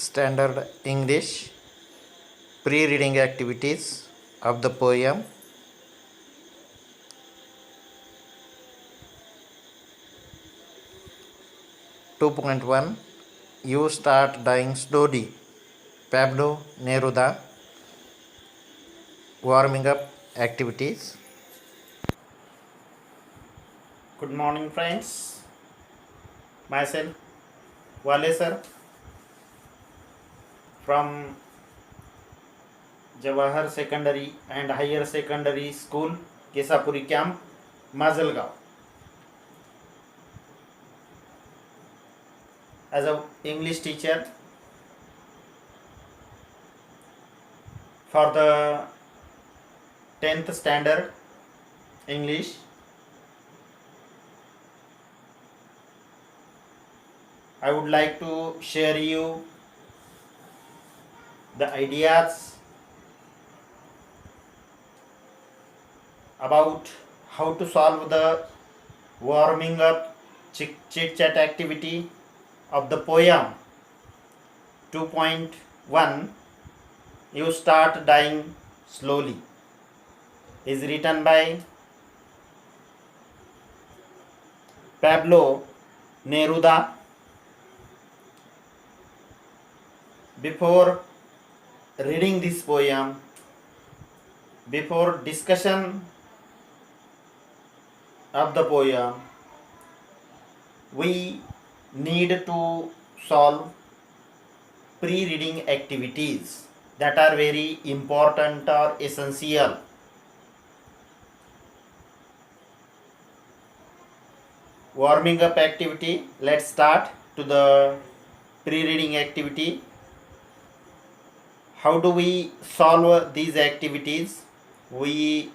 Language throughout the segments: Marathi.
Standard English pre-reading activities of the poem (2.1) You Start Dying Slowly, Pablo Neruda. Warming up activities. Good morning, friends. Myself, Wale sir, from Jawahar Secondary and Higher Secondary School, Kesapuri Camp, Mazelgaon. As an English teacher for the 10th standard English, I would like to share you the ideas about how to solve the warming up chit chat activity of the poem 2.1 You Start Dying Slowly is written by Pablo Neruda. Before reading this poem, before discussion of the poem, we need to solve pre-reading activities that are very important or essential. Warming up activity. Let's start to the pre-reading activity. How do we solve these activities? We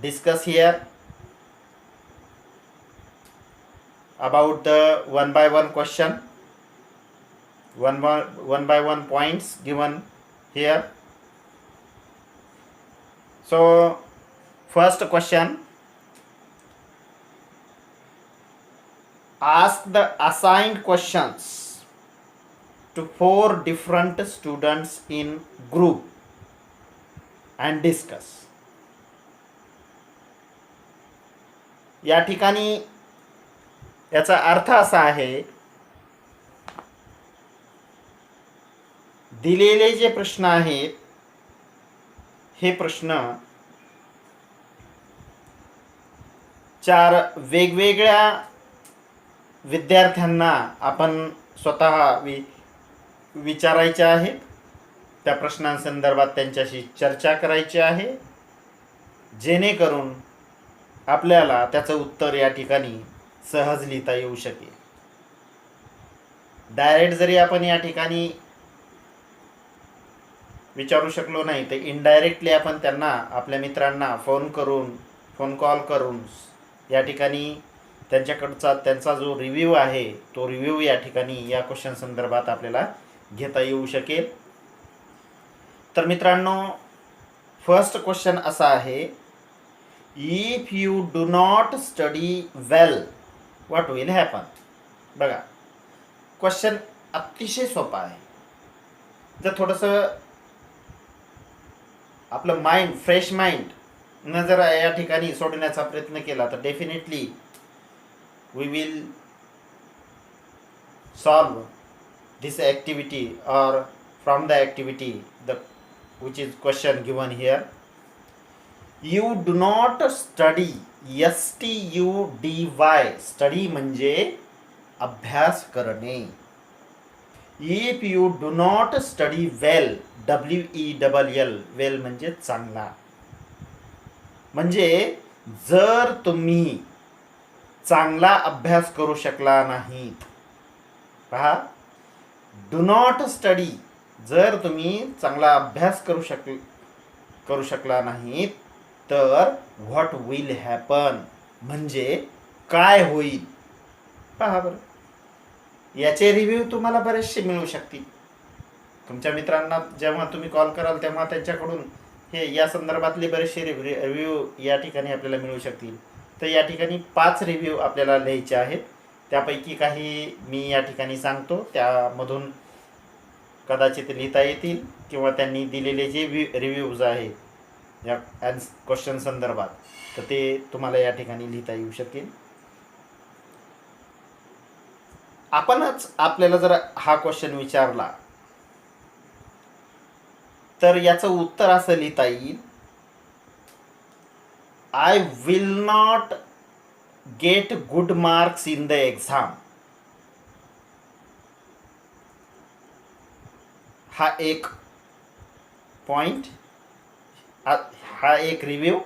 discuss here about the one by one question, one by one points given here. So first question, ask the assigned questions to 4 different students in group and discuss. या ठिकाणी याचा अर्थ असा आहे, दिलेले जे प्रश्न आहेत हे प्रश्न 4 वेगवेगळ्या विद्यार्थ्यांना आपण स्वतः विचारायचे आहेत. त्या प्रश्नांसंदर्भात त्यांच्याशी चर्चा करायची आहे, जेणेकरून आपल्याला त्याचं उत्तर या ठिकाणी सहज लिहिता येऊ शकेल. डायरेक्ट जरी आपण या ठिकाणी विचारू शकलो नाही तर इनडायरेक्टली आपण त्यांना, आपल्या मित्रांना फोन कॉल करून या ठिकाणी त्यांचा जो रिव्ह्यू आहे तो रिव्ह्यू या ठिकाणी या क्वेश्चन संदर्भात आपल्याला घेता येऊ शकेल. तर मित्रांनो, फर्स्ट क्वेश्चन असा आहे, if you do not study well what will happen. बघा, क्वेश्चन अतिशय सोपा आहे. जर थोडंसं आपलं माइंड, फ्रेश माइंड न जर या ठिकाणी सोडण्याचा प्रयत्न केला तर definitely we will solve this activity, or from the activity which is question given here. You do not study, study, study म्हणजे अभ्यास करणे. If you do not study well, well, well म्हणजे चांगला. म्हणजे जर तुम्ही चांगला अभ्यास करू शकला नाहीत, पहा, डू नॉट स्टडी, जर तुम्ही चांगला अभ्यास करू शकला नाही तर व्हॉट विल हॅपन म्हणजे काय होईल. पहा बरं, याचे रिव्ह्यू तुम्हाला बरेचसे मिळू शकतील. तुमच्या मित्रांना जेव्हा तुम्ही कॉल कराल तेव्हा त्यांच्याकडून हे या संदर्भातले बरेचसे रिव्ह्यू या ठिकाणी आपल्याला मिळू शकतील. तर या ठिकाणी 5 रिव्ह्यू आपल्याला लिहायचे आहेत. त्यापैकी काही मी या ठिकाणी सांगतो, त्यामधून कदाचित लिहिता येतील किंवा त्यांनी दिलेले जे रिव्ह्यूज आहेत या क्वेश्चन संदर्भात तर ते तुम्हाला या ठिकाणी लिहिता येऊ शकेल. आपणच आपल्याला जर हा क्वेश्चन विचारला तर याचं उत्तर असं लिहिता येईल, I will not get good marks in the exam. हा एक पॉइंट, हा एक रिव्ह्यू.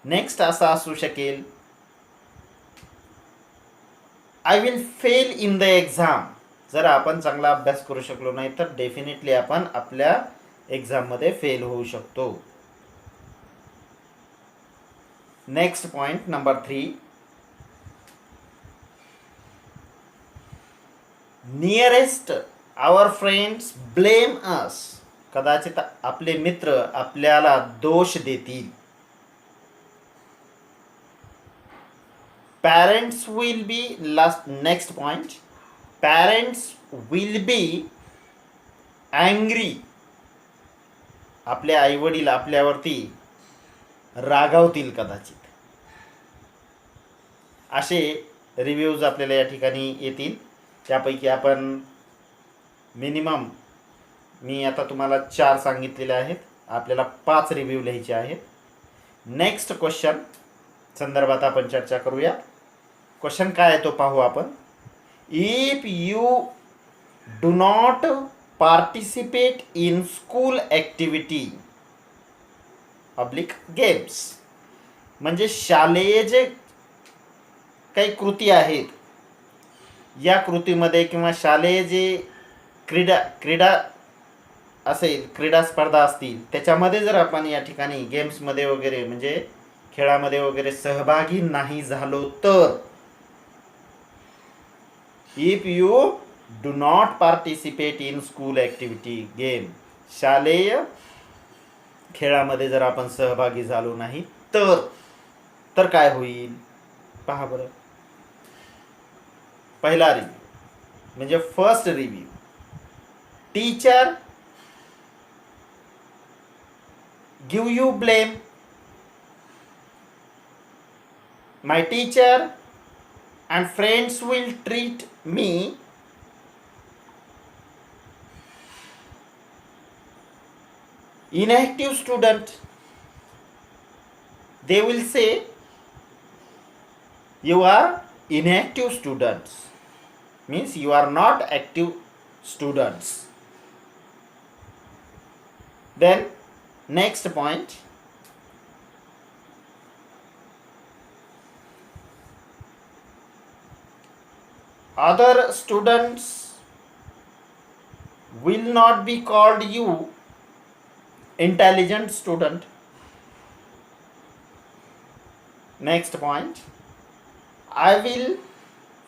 नेक्स्ट असा असू शकेल, I will fail in the exam. जर आपण चांगला अभ्यास करू शकलो नाही तर डेफिनेटली आपण आपल्या एक्झाममध्ये फेल होऊ शकतो. नेक्स्ट पॉइंट नंबर 3, नियरेस्ट आवर फ्रेंड्स ब्लेम अस. कदाचित आपले मित्र आपल्याला दोष देतील. Parents will be next point, parents will be angry. आपले आईवडील आपल्यावरती रागावतील कदाचित. असे रिव्ह्यूज आपल्याला या ठिकाणी येतील. त्यापैकी आपण मिनिमम, मी आता तुम्हाला 4 सांगितलेले आहेत, आपल्याला 5 रिव्ह्यू लिहायचे आहेत. नेक्स्ट क्वेश्चन संदर्भात आपण चर्चा करूया. क्वेश्चन काय आहे तो पाहू आपण. If you do not participate in school activity public games, म्हणजे शालेय जे काही कृती आहेत या कृतीमध्ये किंवा शालेय जे क्रीडा असेल, क्रीडा स्पर्धा असतील त्याच्यामध्ये जर आपण या ठिकाणी गेम्समध्ये वगैरे म्हणजे खेळामध्ये वगैरे सहभागी नाही झालो तर, if you do not participate in school activity game, शालेय खेळामध्ये जर आपण सहभागी झालो नाही तर काय होईल पहा बरं. पहिला रिव्ह्यू म्हणजे first review, teacher give you blame. My teacher and friends will treat me inactive student. They will say you are inactive students, means you are not active students. Then next point, other students will not be called you intelligent student. Next point, I will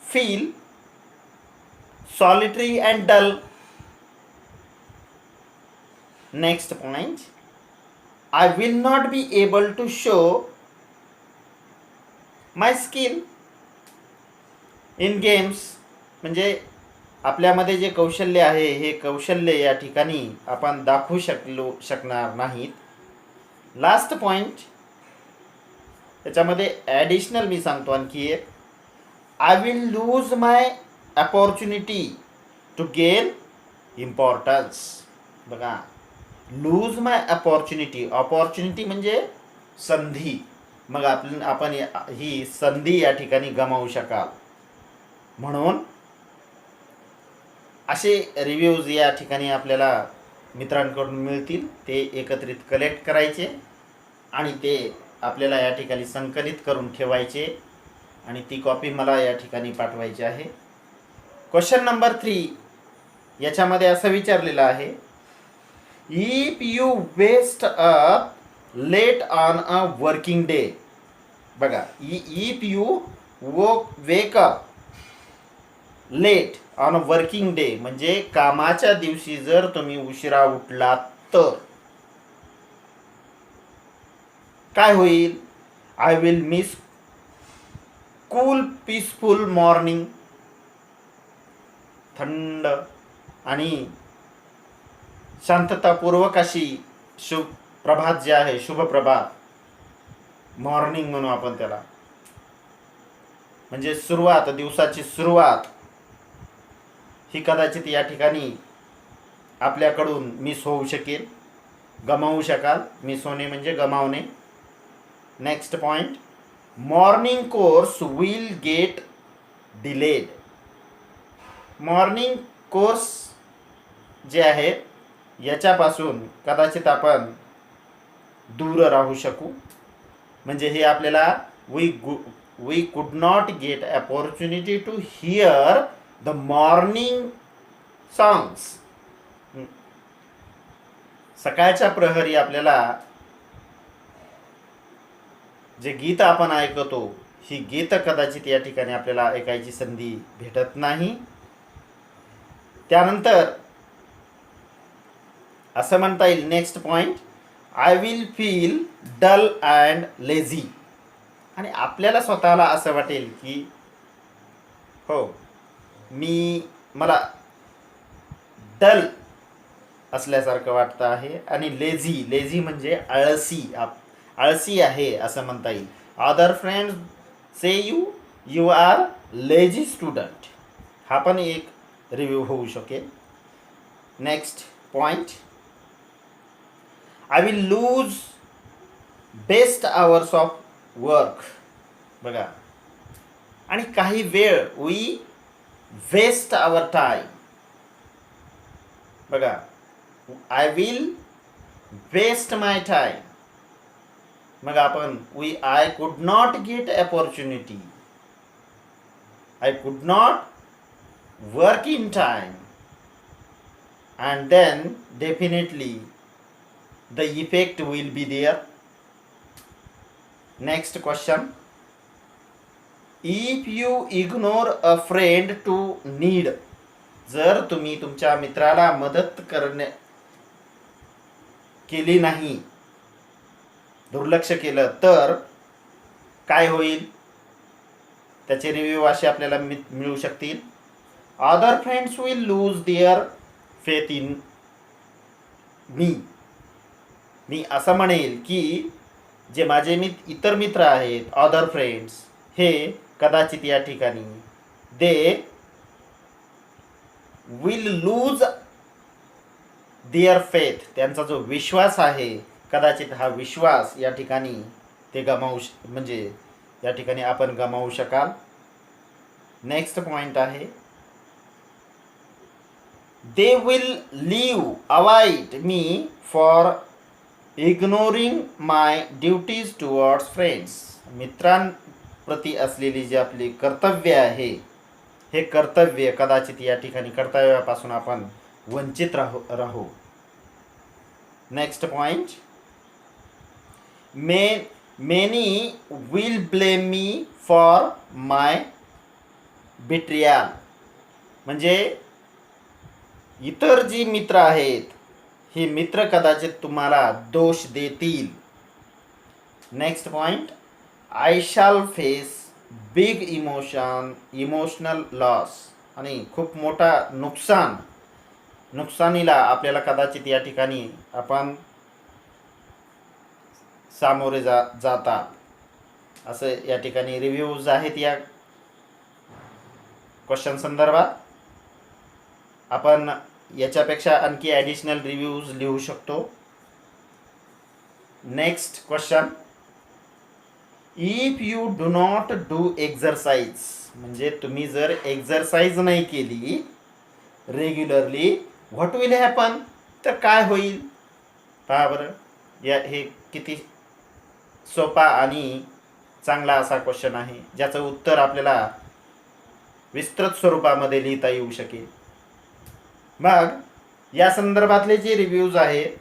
feel solitary and dull. Next point, I will not be able to show my skill in games. म्हणजे आपल्यामध्ये जे कौशल्य आहे हे कौशल्य या ठिकाणी आपण दाखवू शकणार नाहीत. लास्ट पॉइंट त्याच्यामध्ये ॲडिशनल मी सांगतो आणखी एक, I will lose my opportunity to gain importance. बघा, लूज माय अपॉर्च्युनिटी, अपॉर्च्युनिटी म्हणजे संधी. मग आपण ही संधी या ठिकाणी गमावू शकाल. म्हणून असे रिव्ह्यूज या ठिकाणी आपल्याला मित्रांकडून मिळतील. ते एकत्रित कलेक्ट करायचे आणि ते आपल्याला या ठिकाणी संकलित करून ठेवायचे आणि ती कॉपी मला या ठिकाणी पाठवायची आहे. क्वेश्चन नंबर 3 याच्यामध्ये असं विचारलेलं आहे, if you waste up late on a working day. बघा, if you wake up late on a working day म्हणजे कामाच्या दिवशी जर तुम्ही उशिरा उठलात तर काय होईल. I will miss cool peaceful morning. थंड आणि शांततापूर्वक अशी शुभ प्रभात जे आहे, शुभ प्रभात मॉर्निंग म्हणू आपण त्याला, म्हणजे सुरुवात, दिवसाची सुरुवात ही कदाचित या ठिकाणी आपल्याकडून मिस होऊ शकेल, गमावू शकाल. मिस होणे म्हणजे गमावणे. Next point, morning course will get delayed. Morning course जे आहे याच्यापासून कदाचित आपण दूर राहू शकू. म्हणजे हे आपल्याला we could not get opportunity to hear the morning songs. सकाळच्या प्रहरी आपल्याला जे गीत आपण ऐकतो, ही गीत कदाचित या ठिकाणी आपल्याला ऐकायची संधी भेटत नाही. त्यानंतर असं म्हणता येईल, next point, I will feel dull and lazy. आणि आपल्याला स्वतःला असं वाटेल की हो, मला डल असल्यासारखं वाटतं आहे. आणि लेझी म्हणजे आळसी आहे असं म्हणता येईल. Other friends say you are lazy student. हा पण एक रिव्ह्यू होऊ शकेल. Next point, I will lose best hours of work. बघा, आणि काही वेळ वी वेस्ट आवर टाइम. बघा, I will waste my time. मग आपण I could not get opportunity, I could not work in time, and then definitely the effect will be there. Next question, if you ignore a friend to need. जर तुम्ही तुमच्या मित्राला मदत केली नाही, दुर्लक्ष केलं, तर काय होईल? त्याचे रिव्ह्यू असे आपल्याला मिळू शकतील. Other friends will lose their faith in me. मी असं म्हणेल की जे माझे इतर मित्र आहेत, अदर फ्रेंड्स, हे कदाचित या ठिकाणी they will lose their faith. त्यांचा जो विश्वास आहे, कदाचित हा विश्वास या ठिकाणी ते म्हणजे या ठिकाणी आपण गमावू शकाल. नेक्स्ट पॉइंट आहे, they will leave avoid me for ignoring my duties towards friends. मित्रांप्रती असलेली जी आपली कर्तव्य आहे, हे कर्तव्य कदाचित या ठिकाणी कर्तव्यापासून आपण वंचित राहू. Next point, many will blame me for my betrayal. म्हणजे इतर जी मित्र आहेत, हे मित्र कदाचित तुम्हाला दोष देतील. Next point, I shall face big emotional loss. आणि खूप मोठा नुकसानीला आपल्याला कदाचित या ठिकाणी आपण सामोरे जातात, असं या ठिकाणी रिव्ह्यूज आहेत. या क्वेश्चन संदर्भात आपण याच्यापेक्षा आणखी ॲडिशनल रिव्ह्यूज लिहू शकतो. Next question, if you do not do exercise. म्हणजे तुम्ही जर एक्झरसाइज नाही केली रेग्युलरली, व्हॉट विल हॅपन. तर काय होईल? पहा बरं, हे किती सोपा आणि चांगला असा क्वेश्चन आहे, ज्याचं उत्तर आपल्याला विस्तृत स्वरूपामध्ये लिहिता येऊ शकेल. मग या संदर्भातले जे रिव्ह्यूज आहेत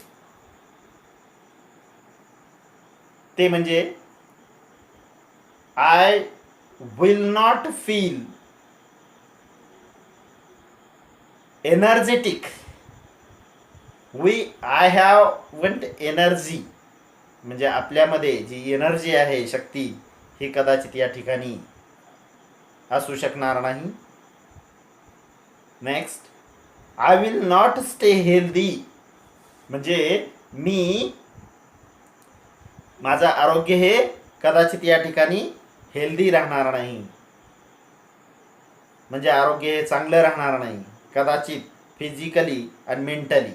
ते म्हणजे, I will not feel energetic. I haven't energy. म्हणजे आपल्यामध्ये जी एनर्जी आहे, शक्ती, ही कदाचित या ठिकाणी असू शकणार नाही. Next, I will not stay healthy. म्हणजे मी माझं आरोग्य हे कदाचित या ठिकाणी हेल्दी राहणार नाही, म्हणजे आरोग्य हे चांगलं राहणार नाही, कदाचित फिजिकली आणि मेंटली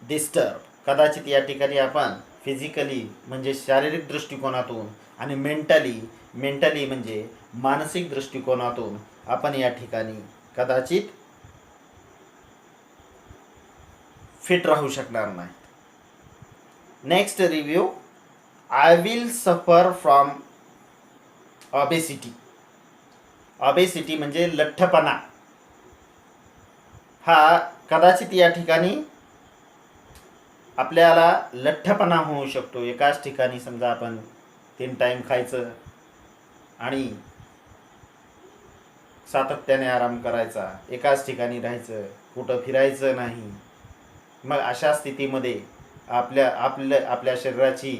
डिस्टर्ब. कदाचित या ठिकाणी आपण फिजिकली म्हणजे शारीरिक दृष्टिकोनातून आणि मेंटली म्हणजे मानसिक दृष्टिकोनातून आपण या ठिकाणी कदाचित फिट राहू शकणार नाही. Next review. I will suffer from obesity म्हणजे लठ्ठपणा. हा कदाचित या ठिकाणी आपल्याला लठ्ठपणा होऊ शकतो. एकाच ठिकाणी समजा आपण 3 टाइम खायचं आणि सातत्याने आराम करायचा, एकाच ठिकाणी राहायचं, कुठं फिरायचं नाही. मग अशा स्थितीमध्ये आपल्या शरीराची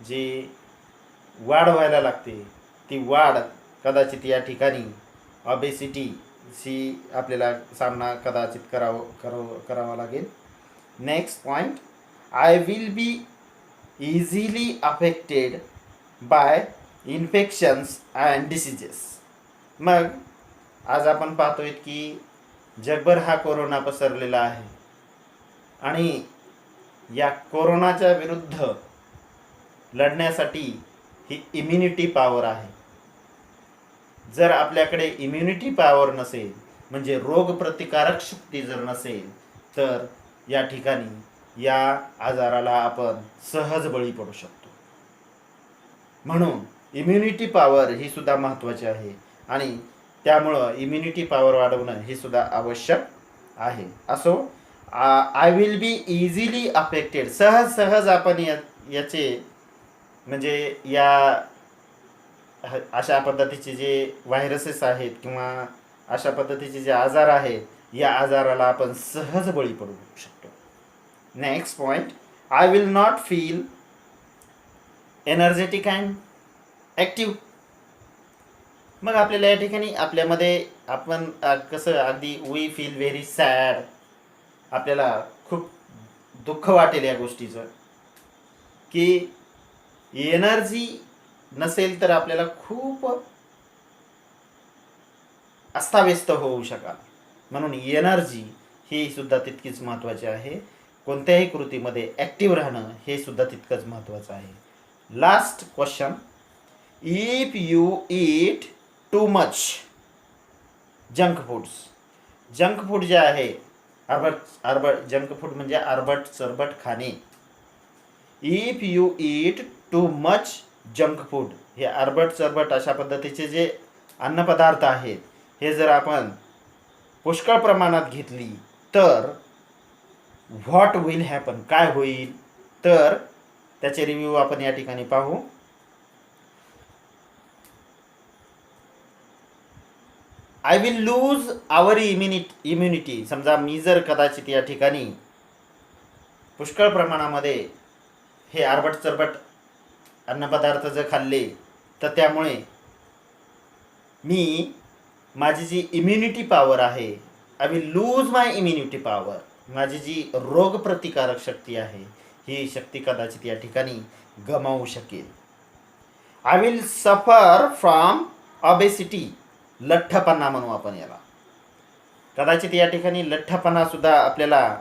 जी वाढ व्हायला लागते, ती वाढ कदाचित या ठिकाणी ऑबेसिटीशी आपल्याला सामना कदाचित करावा लागेल. Next point. I will be easily affected by infections and diseases. मग आज आपण पाहतोय की जगभर हा कोरोना पसरलेला आहे आणि या कोरोनाच्या विरुद्ध लढण्यासाठी ही इम्युनिटी पॉवर आहे. जर आपल्याकडे इम्युनिटी पॉवर नसेल, म्हणजे रोगप्रतिकारक शक्ती जर नसेल, तर या ठिकाणी या आजाराला आपण सहज बळी पडू शकतो. म्हणून इम्युनिटी पॉवर ही सुद्धा महत्त्वाची आहे आणि त्यामुळं इम्युनिटी पॉवर वाढवणं हे सुद्धा आवश्यक आहे. असो, I will be easily affected. सहज आपण याचे म्हणजे या अशा पद्धतीचे जे व्हायरसेस आहेत किंवा अशा पद्धतीचे जे आजार आहेत, या आजाराला आपण सहज बळी पडू शकतो. Next point. I will not feel energetic and active. मग आपल्याला या ठिकाणी आपल्यामध्ये आपण कसं अगदी वी फील व्हेरी सॅड, आपल्याला खूप दुःख वाटेल या गोष्टीचं की एनर्जी नसेल तर आपल्याला खूप अस्ताव्यस्त होऊ शकाल. म्हणून एनर्जी ही सुद्धा तितकीच महत्त्वाची आहे. कोणत्याही कृतीमध्ये ॲक्टिव्ह राहणं हे सुद्धा तितकंच महत्त्वाचं आहे. Last question. If you eat too much junk foods. Junk food जे आहे जंक फूड म्हणजे आरबट चरबट खाणे. If you eat too much junk food, हे आरबट चरबट अशा पद्धतीचे जे अन्नपदार्थ आहेत, हे जर आपण पुष्कळ प्रमाणात घेतली तर व्हॉट विल हॅपन, काय होईल, तर त्याचे रिव्ह्यू आपण या ठिकाणी पाहू. I will lose our immunity. समजा मी जर कदाचित या ठिकाणी पुष्कळ प्रमाणामध्ये हे आरबट चरबट अन्नपदार्थ जर खाल्ले, तर त्यामुळे माझी जी इम्युनिटी पॉवर आहे, I will lose my immunity power. माझी जी रोगप्रतिकारक शक्ती आहे, ही शक्ती कदाचित या ठिकाणी गमावू शकेल. I will suffer from obesity. लठ्ठपणा म्हणू आपण याला. कदाचित या ठिकाणी लठ्ठपणा सुद्धा आपल्याला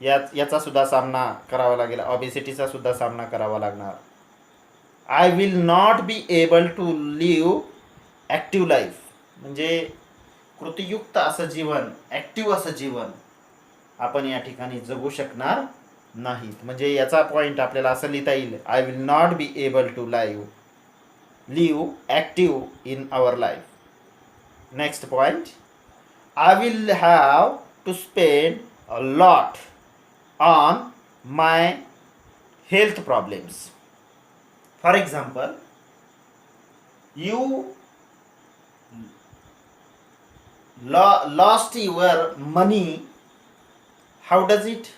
याचा सुद्धा सामना करावा लागेल, ऑबेसिटीचा सुद्धा सामना करावा लागणार. I will not be able to live active life. म्हणजे कृतीयुक्त असं जीवन, ॲक्टिव्ह असं जीवन आपण या ठिकाणी जगू शकणार नाहीत. म्हणजे याचा पॉईंट आपल्याला असं लिहिता येईल. I will not be able to live active in our life. Next point. I will have to spend a lot on my health problems. For example, you lost your money. How does it?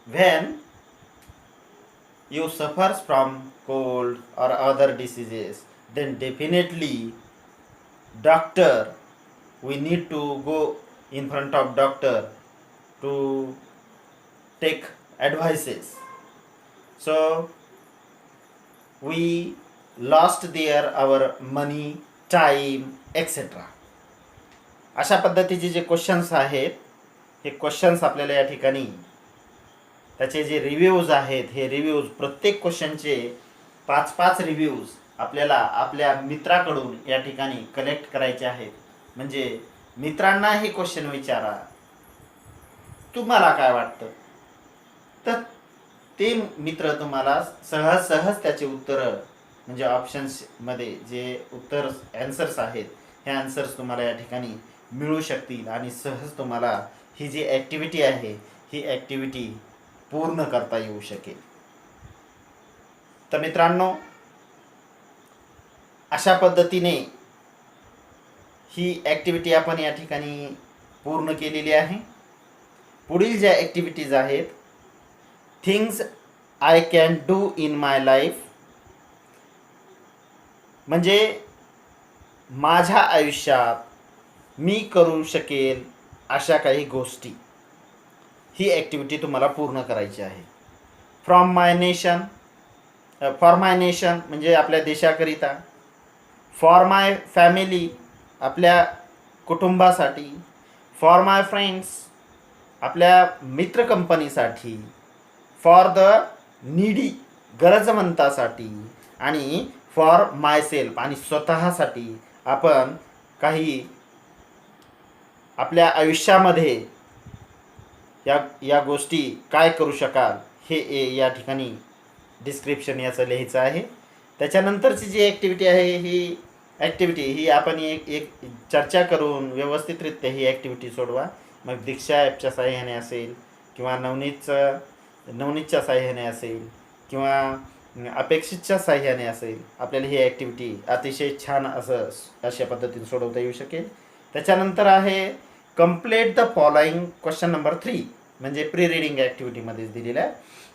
When you suffers from cold or other diseases, then definitely doctor, we need to go in front of doctor to take advices. So we lost there our money, time, etc. अशा पद्धतीचे जे क्वेश्चन्स आहेत हे क्वेश्चन्स आपल्याला या ठिकाणी त्याचे जे रिव्ह्यूज आहेत हे रिव्ह्यूज प्रत्येक क्वेश्चनचे 5-5 रिव्ह्यूज आपल्याला आपल्या मित्राकडून या ठिकाणी कलेक्ट करायचे आहेत. म्हणजे मित्रांना हे क्वेश्चन विचारा, तुम्हाला काय वाटतं, तर ते मित्र तुम्हाला सहज त्याचे उत्तरं म्हणजे ऑप्शन्समध्ये जे उत्तर ॲन्सर्स आहेत हे ॲन्सर्स तुम्हाला या ठिकाणी मिळू शकतील आणि सहज तुम्हाला ही जी ॲक्टिव्हिटी आहे ही ॲक्टिव्हिटी पूर्ण करता येऊ शकेल. तर मित्रांनो, अशा पद्धतीने ही ॲक्टिव्हिटी आपण या ठिकाणी पूर्ण केलेली आहे. पुढील ज्या ॲक्टिव्हिटीज आहेत, things I can do in my life, म्हणजे माझ्या आयुष्यात मी करू शकेल अशा काही गोष्टी, ही ॲक्टिव्हिटी तुम्हाला पूर्ण करायची आहे. फॉर माय नेशन म्हणजे आपल्या देशाकरिता. फॉर माय फॅमिली आपल्या कुटुंबासाठी. फॉर माय फ्रेंड्स आपल्या मित्र कंपनीसाठी. फॉर द नीडी गरजवंतासाठी. आणि फॉर माय सेल्फ आणि स्वतःसाठी आपण काही आपल्या आयुष्यामध्ये या गोष्टी काय करू शकाल हे या ठिकाणी डिस्क्रिप्शन याचं लिहायचं आहे. त्याच्यानंतरची जी ॲक्टिव्हिटी आहे ही ॲक्टिव्हिटी ही आपण एक चर्चा करून व्यवस्थितरित्या ही ॲक्टिव्हिटी सोडवा. मग दीक्षा ॲपच्या साहाय्याने असेल किंवा नवनीतच्या साहाय्याने असेल किंवा अपेक्षितच्या साहाय्याने असेल, आपल्याला ही ॲक्टिव्हिटी अतिशय छान अशा पद्धतीने सोडवता येऊ शकेल. त्याच्यानंतर आहे complete the following question number 3 म्हणजे प्री रिडिंग ॲक्टिव्हिटीमध्येच दिलेलं आहे.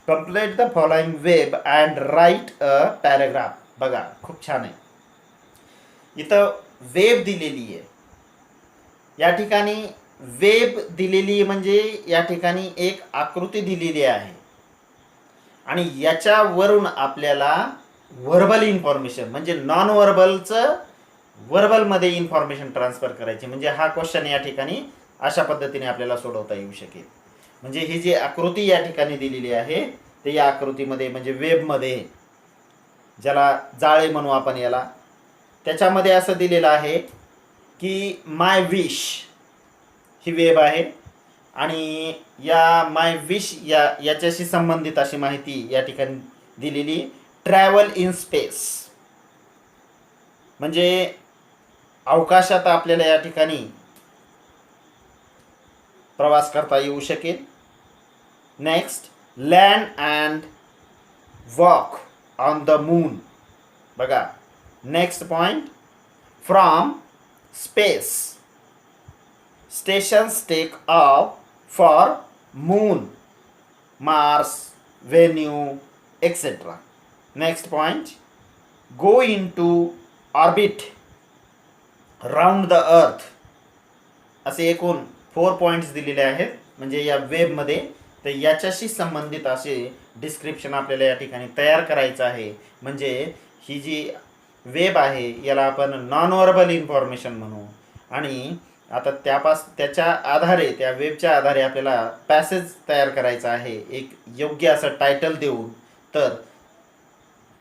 Complete the following web and write a paragraph. बघा खूप छान आहे. इथं वेब दिलेली आहे. या ठिकाणी वेब दिलेली म्हणजे या ठिकाणी एक आकृती दिलेली आहे आणि याच्यावरून आपल्याला व्हर्बल इन्फॉर्मेशन म्हणजे नॉन व्हर्बलचं व्हर्बलमध्ये इन्फॉर्मेशन ट्रान्सफर करायची. म्हणजे हा क्वेश्चन या ठिकाणी अशा पद्धतीने आपल्याला सोडवता येऊ शकेल. म्हणजे ही जी आकृती या ठिकाणी दिलेली आहे ते या आकृतीमध्ये म्हणजे वेबमध्ये, ज्याला जाळे म्हणू आपण याला, त्याच्यामध्ये असं दिलेलं आहे की माय विश ही वेब आहे आणि या माय विश याच्याशी संबंधित अशी माहिती या ठिकाणी दिलेली. ट्रॅव्हल इन स्पेस म्हणजे अवकाशात आपल्याला या ठिकाणी प्रवास करता येऊ शकेल. Next land and walk on the moon. बघा next point from space stations take off for moon, Mars, Venus etcetera. Next point go into orbit round the earth. असे एकूण 4 पॉईंट्स दिलेले आहेत म्हणजे या वेबमध्ये. तर याच्याशी संबंधित असे डिस्क्रिप्शन आपल्याला या ठिकाणी तयार करायचं आहे. म्हणजे ही जी वेब आहे याला आपण नॉन व्हर्बल इन्फॉर्मेशन म्हणू आणि आता त्याच्या आधारे त्या वेबच्या आधारे आपल्याला पॅसेज तयार करायचा आहे एक योग्य असं टायटल देऊन. तर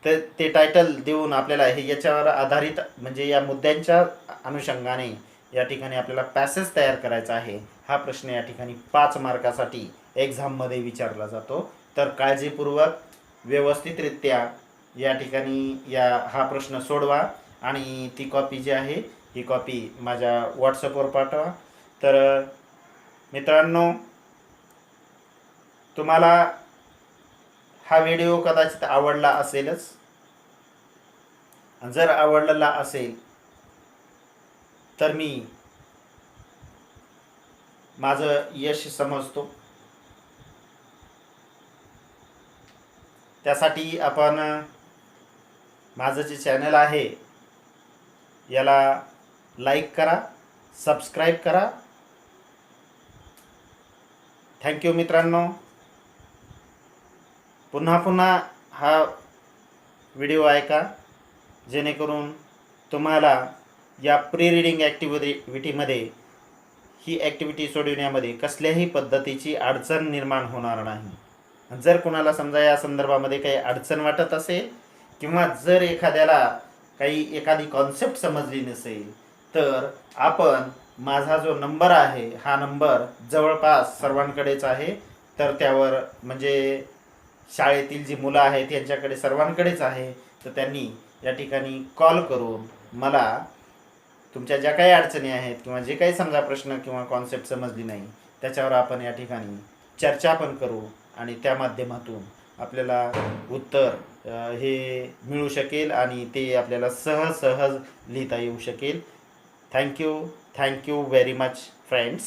ते टायटल देऊन आपल्याला हे याच्यावर आधारित म्हणजे या मुद्द्यांच्या अनुषंगाने या ठिकाणी आपल्याला पॅसेज तयार करायचा आहे. हा प्रश्न या ठिकाणी 5 मार्कासाठी एक्झाममध्ये विचारला जातो. तर काळजीपूर्वक व्यवस्थितरित्या या ठिकाणी हा प्रश्न सोडवा आणि ती कॉपी जी आहे ही कॉपी माझ्या व्हॉट्सअपवर पाठवा. तर मित्रांनो, तुम्हाला हा व्हिडिओ कदाचित आवडला असेलच. जर आवडलेला असेल तर मी माझं यश समजतो. त्यासाठी आपण माझं जे चॅनल आहे याला लाईक करा, सबस्क्राईब करा थँक्यू मित्रांनो. पुन्हा पुन्हा हा व्हिडिओ ऐका, जेणेकरून तुम्हाला या प्री रिडिंग ॲक्टिव्हिटीमध्ये ही ॲक्टिव्हिटी सोडविण्यामध्ये कसल्याही पद्धतीची अडचण निर्माण होणार नाही. जर कोणाला समजा या संदर्भामध्ये काही अडचण वाटत असेल किंवा जर एखाद्याला एखादी कॉन्सेप्ट समजली नसेल, तर आपण माझा जो नंबर आहे हा नंबर जवळपास सर्वांकडेच आहे. तर त्यावर म्हणजे शाळेतील जी मुलं आहेत यांच्याकडे सर्वांकडेच आहे. तर त्यांनी या ठिकाणी कॉल करून मला तुमच्या ज्या काही अडचणी आहेत किंवा जे काही समजा प्रश्न किंवा कॉन्सेप्ट समजली नाही त्याच्यावर आपण या ठिकाणी चर्चा पण करू आणि त्या माध्यमातून आपल्याला उत्तर हे मिळू शकेल आणि ते आपल्याला सहज लिहिता येऊ शकेल. Thank you very much friends.